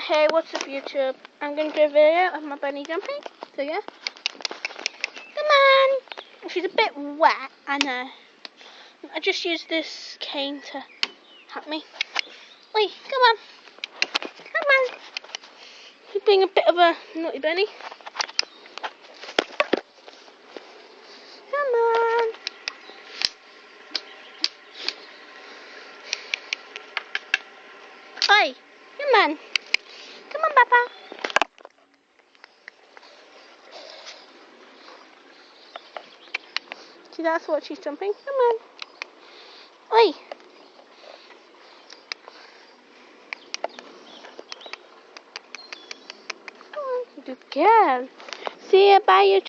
Hey, what's up YouTube? I'm going to do a video of my bunny jumping. So yeah. Come on! She's a bit wet, I know. I just used this cane to help me. Wait, come on. Come on. She's being a bit of a naughty bunny. Come on. Oi, come on. Come on, Papa. See, that's what she's jumping. Come on. Oi. Come on, good girl. See you, bye, YouTube.